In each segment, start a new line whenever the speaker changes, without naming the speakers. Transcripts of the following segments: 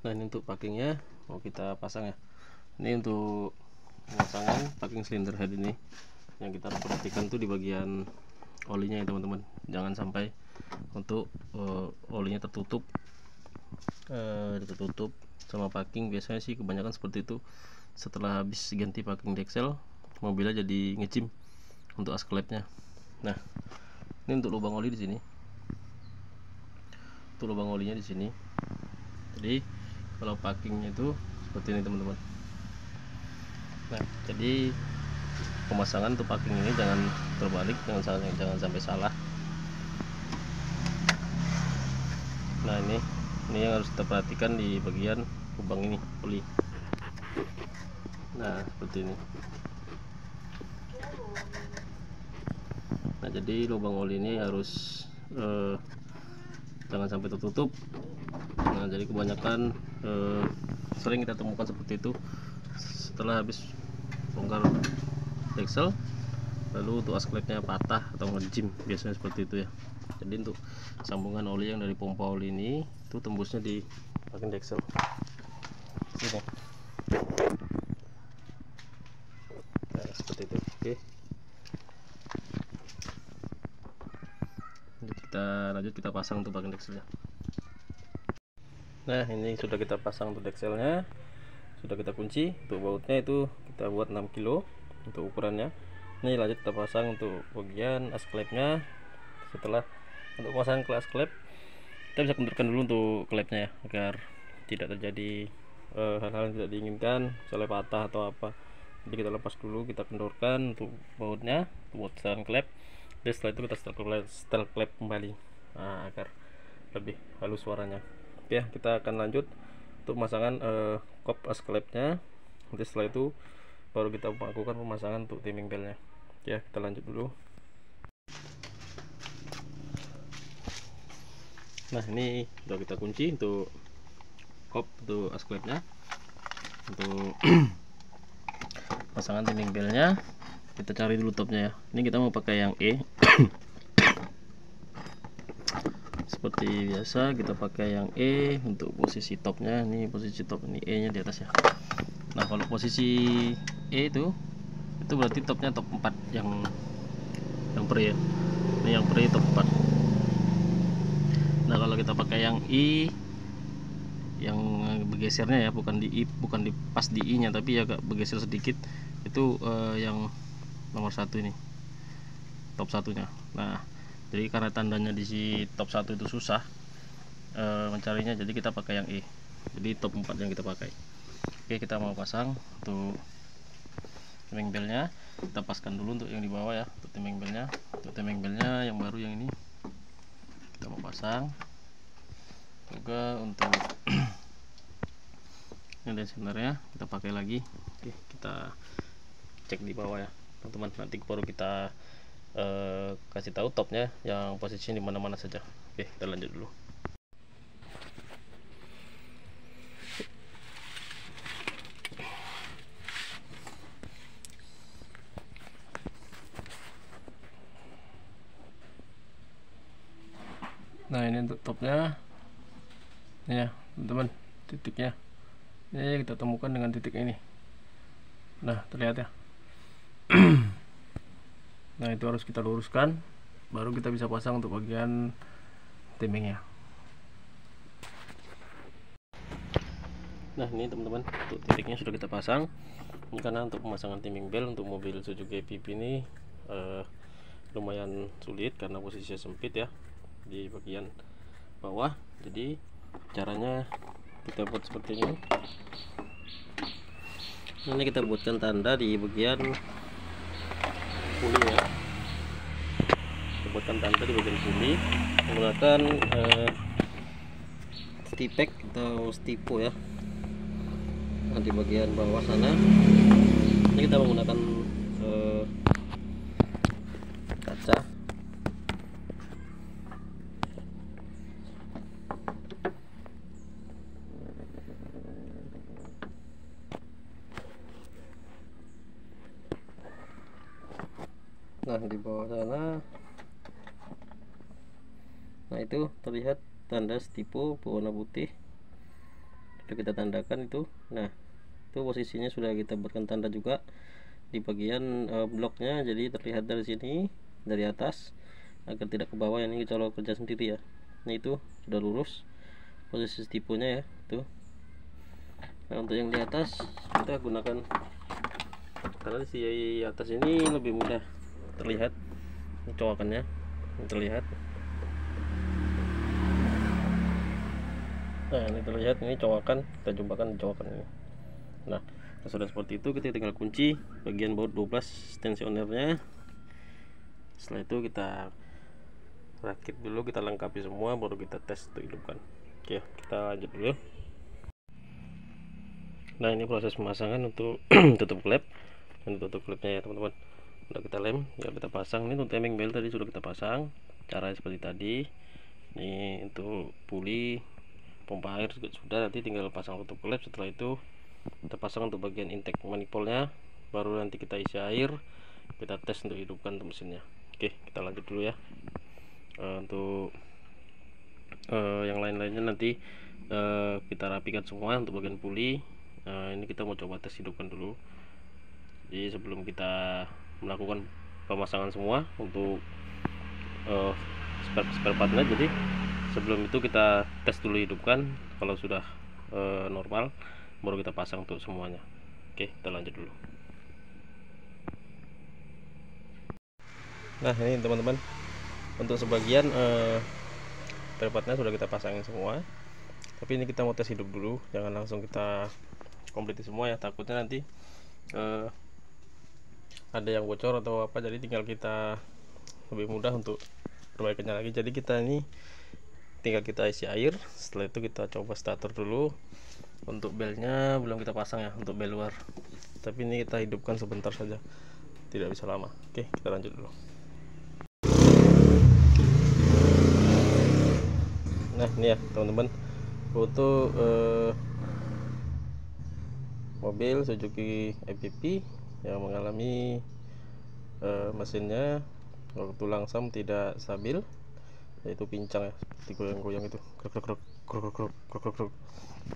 Nah, ini untuk packingnya mau kita pasang ya. Ini untuk pemasangan packing cylinder head ini yang kita harus perhatikan tuh di bagian olinya ya teman-teman. Jangan sampai untuk olinya tertutup sama packing. Biasanya sih kebanyakan seperti itu, setelah habis ganti packing deksel mobilnya jadi ngecim untuk as klepnya. Nah, ini untuk lubang oli di sini, untuk lubang olinya di sini. Jadi kalau packingnya itu seperti ini teman-teman. Nah, jadi pemasangan untuk packing ini jangan terbalik, jangan sampai salah. Nah, ini yang harus kita perhatikan di bagian lubang ini oli. Nah, seperti ini. Nah, jadi lubang oli ini harus jangan sampai tertutup. Nah, jadi kebanyakan sering kita temukan seperti itu setelah habis bongkar deksel, lalu untuk as klepnya patah atau ngejim, biasanya seperti itu ya. Jadi untuk sambungan oli yang dari pompa oli ini itu tembusnya di bagian deksel ini. Nah, seperti itu. Oke, kita lanjut, kita pasang untuk bagian dekselnya. Nah, ini sudah kita pasang untuk dekselnya, sudah kita kunci. Untuk bautnya itu kita buat 6 kilo untuk ukurannya. Ini lanjut kita pasang untuk bagian as klepnya. Setelah untuk pemasangan ke as klep, kita bisa kendorkan dulu untuk klepnya ya, agar tidak terjadi hal-hal yang tidak diinginkan, misalnya patah atau apa. Jadi kita lepas dulu, kita kendorkan untuk bautnya, buat setelan klep. Dan setelah itu kita setel klep kembali, nah, agar lebih halus suaranya. Oke, kita akan lanjut untuk pemasangan kop as klepnya. Nanti setelah itu baru kita melakukan pemasangan untuk timing belnya. Ya, kita lanjut dulu. Nah, ini sudah kita kunci untuk kop untuk as klepnya. Untuk pasangan timing belnya, kita cari dulu topnya ya. Ini kita mau pakai yang E. Seperti biasa kita pakai yang E untuk posisi topnya. Ini posisi top, ini E nya di atas ya. Nah, kalau posisi E itu berarti topnya top 4 yang pre ya. Ini yang pre top 4. Nah, kalau kita pakai yang I yang bergesernya ya, bukan di I, bukan di pas di I nya, tapi agak bergeser sedikit, itu yang nomor 1 ini, top satunya. Nah, jadi karena tandanya di si top 1 itu susah mencarinya, jadi kita pakai yang E. Jadi top 4 yang kita pakai. Oke, kita mau pasang untuk timing belnya. Kita paskan dulu untuk yang di bawah ya, untuk timing belnya. Untuk timing belnya yang baru yang ini kita mau pasang juga. Untuk ini sebenarnya kita pakai lagi. Oke, kita cek di bawah ya teman-teman, nanti baru kita kasih tahu topnya yang posisinya di mana-mana saja. Oke, kita lanjut dulu. Nah, ini untuk topnya ya teman-teman, titiknya ini kita temukan dengan titik ini. Nah, terlihat ya. Nah, itu harus kita luruskan, baru kita bisa pasang untuk bagian timingnya. Nah, ini teman-teman, untuk titiknya sudah kita pasang. Ini karena untuk pemasangan timing bel untuk mobil Suzuki APP ini lumayan sulit karena posisinya sempit ya di bagian bawah. Jadi caranya kita buat seperti ini. Ini kita buatkan tanda di bagian puli ya. Kita buatkan tanda di bagian puli menggunakan stipek atau stipo ya. Nah, di bagian bawah sana ini kita menggunakan kaca. Nah, di bawah sana, nah itu terlihat tanda stipo berwarna putih sudah kita tandakan itu. Nah, itu posisinya sudah kita buatkan tanda juga di bagian bloknya, jadi terlihat dari sini, dari atas, agar tidak ke bawah. Ini kalau kerja sendiri ya. Nah, itu sudah lurus posisi tipenya ya tuh. Nah, untuk yang di atas kita gunakan, karena di atas ini lebih mudah terlihat cowakannya, terlihat. Nah, ini terlihat, ini cowakan, kita jumpakan cowakan ini. Nah, sudah seperti itu, kita tinggal kunci bagian baut 12 tensionernya. Setelah itu kita rakit dulu, kita lengkapi semua, baru kita tes untuk hidupkan. Oke, kita lanjut dulu. Nah, ini proses pemasangan untuk tutup klep. Dan tutup klepnya ya teman-teman, udah kita lem, ya kita pasang. Ini untuk timing belt tadi sudah kita pasang, caranya seperti tadi. Ini untuk puli pompa air juga sudah, nanti tinggal pasang tutup klep. Setelah itu kita pasang untuk bagian intake manifoldnya, baru nanti kita isi air, kita tes untuk hidupkan untuk mesinnya. Oke, kita lanjut dulu ya. Untuk yang lain-lainnya nanti kita rapikan semua. Untuk bagian puli ini kita mau coba tes hidupkan dulu. Jadi sebelum kita melakukan pemasangan semua untuk spare partnya, jadi sebelum itu kita tes dulu hidupkan. Kalau sudah normal, baru kita pasang untuk semuanya. Oke, kita lanjut dulu. Nah, ini teman-teman, untuk sebagian spare partnya sudah kita pasangin semua, tapi ini kita mau tes hidup dulu, jangan langsung kita komplit semua ya, takutnya nanti ada yang bocor atau apa. Jadi tinggal kita lebih mudah untuk perbaikannya lagi. Jadi kita ini tinggal kita isi air. Setelah itu kita coba starter dulu. Untuk belnya belum kita pasang ya, untuk bel luar, tapi ini kita hidupkan sebentar saja, tidak bisa lama. Oke, kita lanjut dulu. Nah, ini ya teman-teman, untuk mobil Suzuki EPP yang mengalami mesinnya waktu langsam tidak stabil, yaitu pincang ya, seperti goyang-goyang itu, kruk.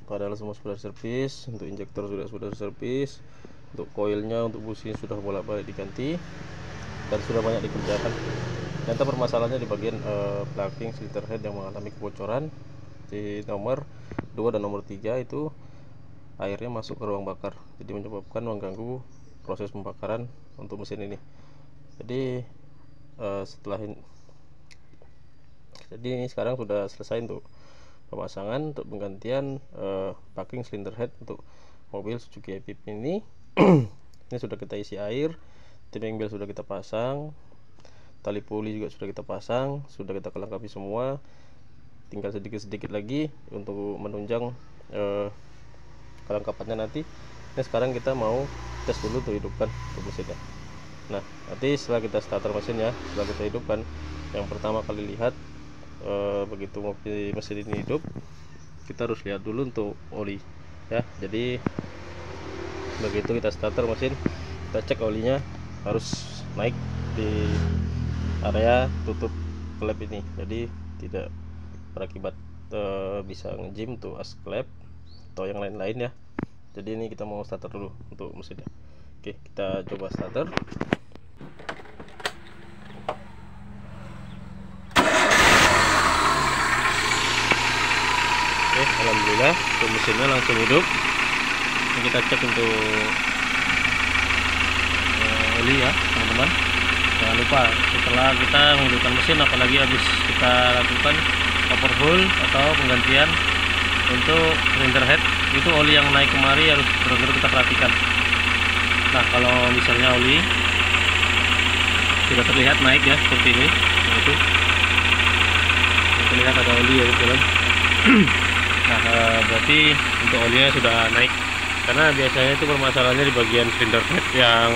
Padahal semua sudah servis. Untuk injektor sudah servis, untuk koilnya, untuk busi sudah bolak-balik diganti, dan sudah banyak dikerjakan. Ternyata permasalahannya di bagian plugging cylinder head yang mengalami kebocoran di nomor 2 dan nomor 3 itu. Airnya masuk ke ruang bakar, jadi menyebabkan mengganggu proses pembakaran untuk mesin ini. Jadi ini sekarang sudah selesai untuk pemasangan, untuk penggantian packing cylinder head untuk mobil Suzuki EPP ini. Ini sudah kita isi air, timing belt sudah kita pasang, tali puli juga sudah kita pasang, sudah kita kelengkapi semua. Tinggal sedikit-sedikit lagi untuk menunjang kelengkapannya nanti. Ini sekarang kita mau tes dulu untuk hidupkan untuk mesinnya. Nah, nanti setelah kita starter mesinnya, setelah kita hidupkan, yang pertama kali lihat begitu mesin ini hidup, kita harus lihat dulu untuk oli ya. Jadi begitu kita starter mesin, kita cek olinya harus naik di area tutup klep ini, jadi tidak berakibat bisa ngejim tuh as klep atau yang lain-lain ya. Jadi ini kita mau starter dulu untuk mesinnya. Oke, kita coba starter. Oke, alhamdulillah untuk mesinnya langsung hidup. Ini kita cek untuk oli ya teman-teman. Jangan lupa setelah kita menghidupkan mesin, apalagi habis kita lakukan overhaul atau penggantian untuk cylinder head, itu oli yang naik kemari harus benar-benar kita perhatikan. Nah, kalau misalnya oli tidak terlihat naik ya seperti ini, nah itu terlihat ada oli ya teman. Nah, berarti untuk olinya sudah naik, karena biasanya itu permasalahannya di bagian cylinder head yang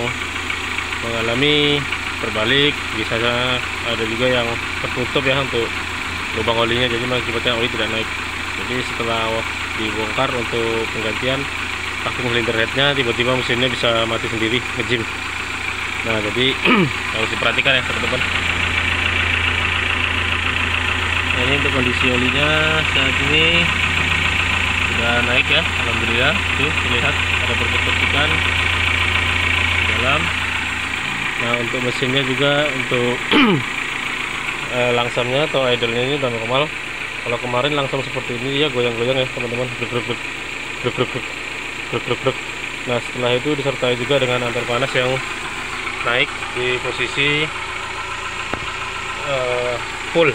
mengalami terbalik, bisa ada juga yang tertutup ya untuk lubang olinya, jadi mengakibatkan oli tidak naik. Jadi setelah dibongkar untuk penggantian packing cylinder headnya, tiba-tiba mesinnya bisa mati sendiri, ngejim. Nah, jadi harus diperhatikan ya teman-teman. Nah, ini untuk kondisi olinya saat ini sudah sudah naik ya, alhamdulillah. Tuh terlihat ada perketukan di dalam. Nah untuk mesinnya juga untuk langsamnya atau idle-nya ini udah normal. Kalau kemarin langsam seperti ini dia goyang-goyang ya teman-teman, grek. Nah setelah itu disertai juga dengan antar panas yang naik di posisi full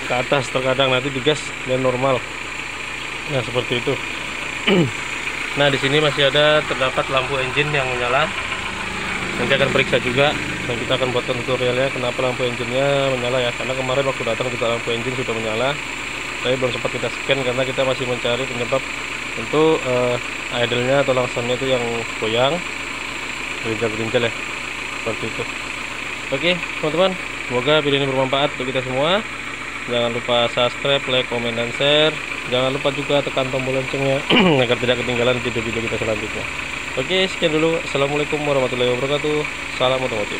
ke atas, terkadang nanti digas dan normal. Nah seperti itu. Nah di sini masih terdapat lampu engine yang menyala. Nanti akan periksa juga dan kita akan buatkan tutorialnya kenapa lampu engine-nya menyala ya, karena kemarin waktu datang juga lampu engine sudah menyala, tapi belum sempat kita scan karena kita masih mencari penyebab untuk idle-nya atau langsamnya itu yang goyang, gerinjal-gerinjal ya, seperti itu. Oke teman-teman, semoga video ini bermanfaat untuk kita semua. Jangan lupa subscribe, like, komen, dan share. Jangan lupa juga tekan tombol loncengnya agar tidak ketinggalan video-video kita selanjutnya. Oke, sekian dulu. Assalamualaikum warahmatullahi wabarakatuh. Salam otomotif.